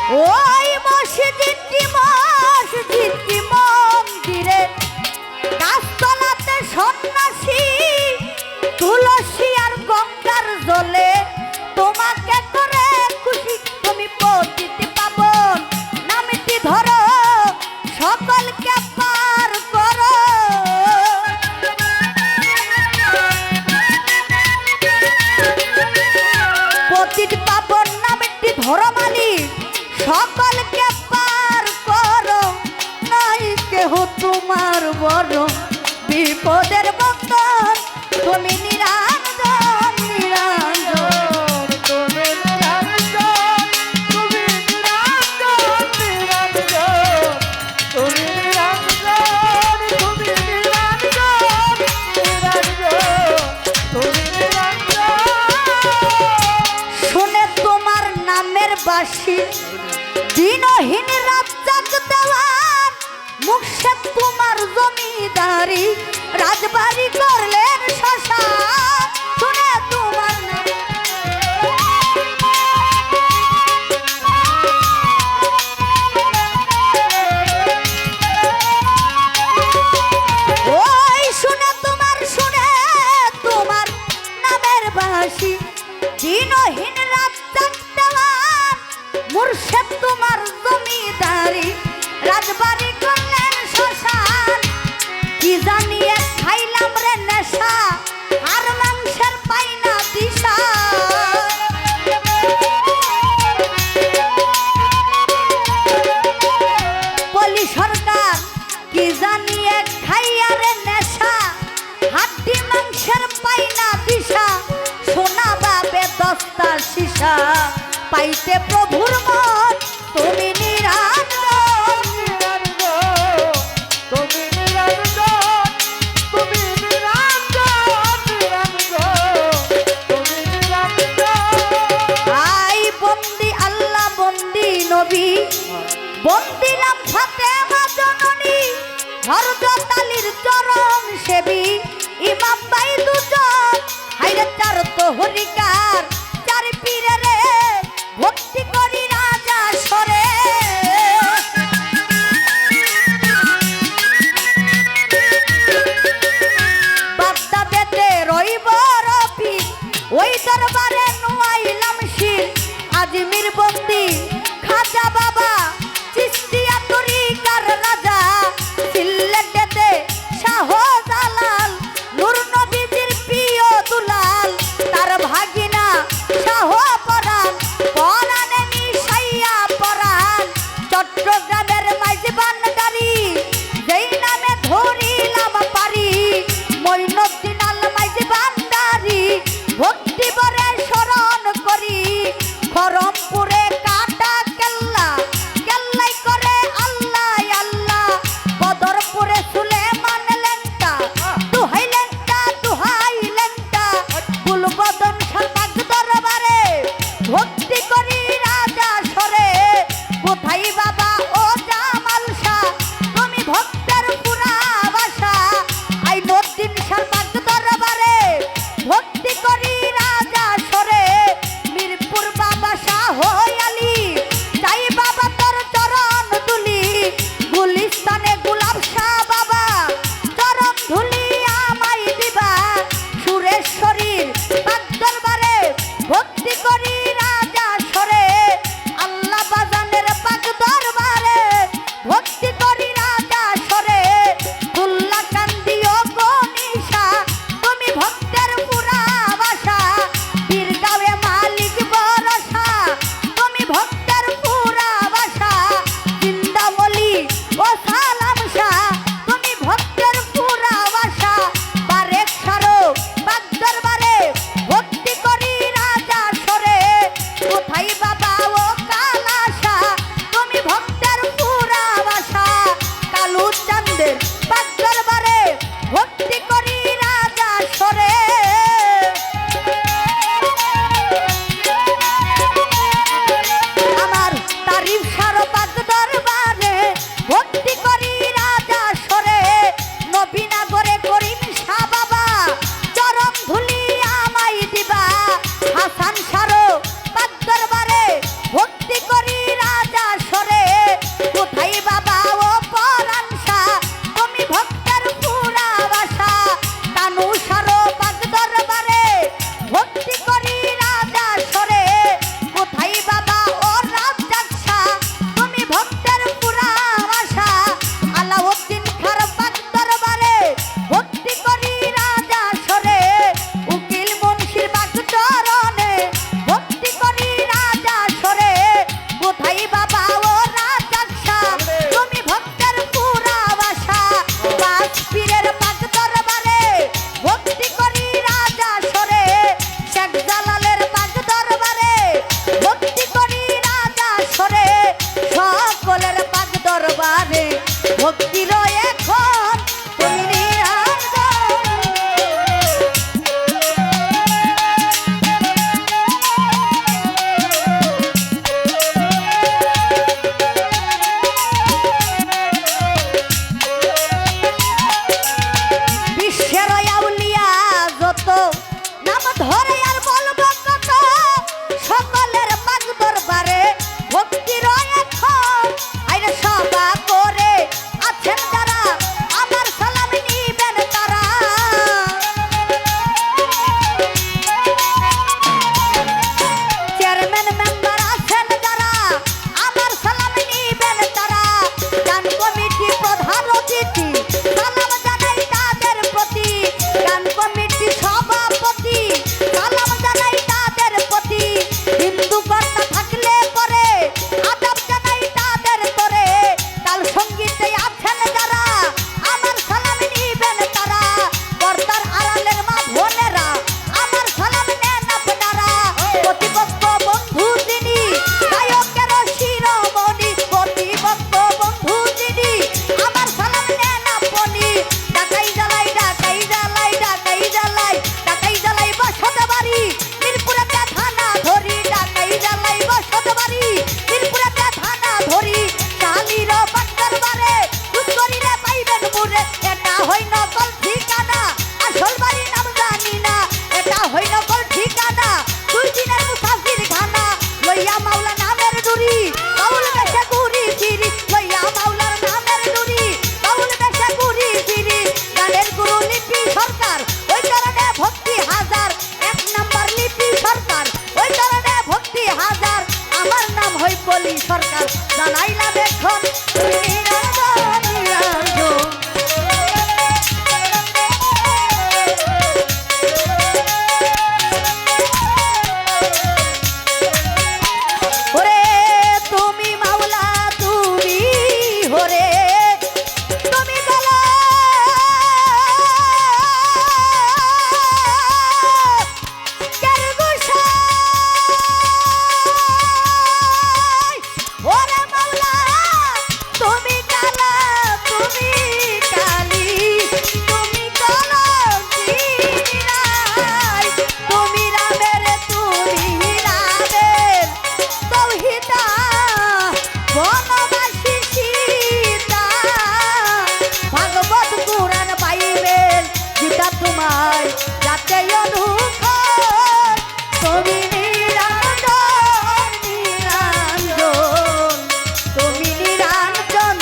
ওই মসজিদটি মন্দিরে গাছতলাতে সন্ন্যাসী তুলসী আর গঙ্গার জলে তোমাকে করে খুশি তুমি পতিত পাবন নামটি ধরো সকলকে পার করো। পতিত পাবন নামটি ধরো মালিক সকলকে পার করো, নাই কেহ তোমার বড় বিপদের বন্ধন তুমি নিরঞ্জন নিরঞ্জন তুমি নিরঞ্জন, তুমি নিরঞ্জন, নিরঞ্জন, তুমি নিরঞ্জন, তুমি নিরঞ্জন, নিরঞ্জন, তুমি নিরঞ্জন। শুনে তোমার নামের বাসী দিনহীন রাজ্জাক দেওয়ান মুখে তোমার জমিদারি রাজবাড়ি করলেন শ্মশান। শুনে তোমার নাম ওই শুনে তোমার নামের বাসী দিনহীন রাজ্জাক দেওয়ান মুর্শেদ তোমার জমিদারি রাজবাড়ি করলেন শ্মশান। কি জানিয়ে খাইলাম রে নেশা আর মাংসের পাই না দিশা। বলি সরকার কি জানিয়ে খাইয়া রে নেশা হাড্ডি মাংসের পাই না দিশা। সোনা বাবে দস্তা সীসা পাইতে প্রভুর মন তুমি নিরঞ্জন তুমি নিরঞ্জন, তুমি নিরঞ্জন, নিরঞ্জন, তুমি নিরঞ্জন। আই বন্দি আল্লাহ বন্দি নবী বন্দিলাম ফাতেমা জননী হযরত আলীর চরণ সেবী ইমাম ভাই দুজন হাইরে চার তহরিকার চার পীরে রে ভক্তি করি রাজা সরে। বাদদা বেতে রইব রবি ওই দরবারে নুয়াইলাম শির আজমির বন্দি খাজা বাবা চিস্তিয়া তরিকার রাজা সিলেটেতে শাহ জালাল নূর নবীজির প্রিয় দুলাল তার ভাগিনা শাহ পরাণ পরাণে মিশাইয়া পরাণ চট্টগ্রামের মাইজবান্ডারি যেই নামে ধরিলাম পারি মঈনুদ্দিন আল মাইজবান্ডারি ভক্তি ভরে স্মরণ করি খরমপুরে কাটা কেল্লা হই বলি সরকার জানাইলাম এখন তুমি নিরঞ্জন নিরঞ্জন। ওরে তুমি মাওলা তুমি হরে তুমি গলা কের গোসাই ওরে মাওলা তুমি কালা তুমি কালী তুমি কলঙ্কিরাই তুমি রামের তৌহিদা বনবাসী সীতা ভাগবত পুরাণ পাইবেন গীতা তোমায় যাতে অনুকূল তুমি নিরঞ্জন নিরঞ্জন তুমি নিরঞ্জন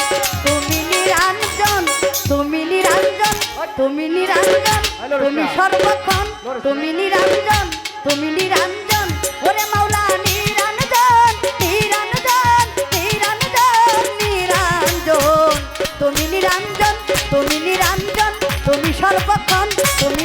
তুমি নিরঞ্জন তুমি নিরঞ্জন তুমি নিরঞ্জন তুমি সর্বক্ষণ তুমি নিরঞ্জন তুমি নিরঞ্জন ওরে মাওলা নিরঞ্জন নিরঞ্জন নিরঞ্জন নিরঞ্জন তুমি নিরঞ্জন তুমি নিরঞ্জন তুমি সর্বক্ষণ তুমি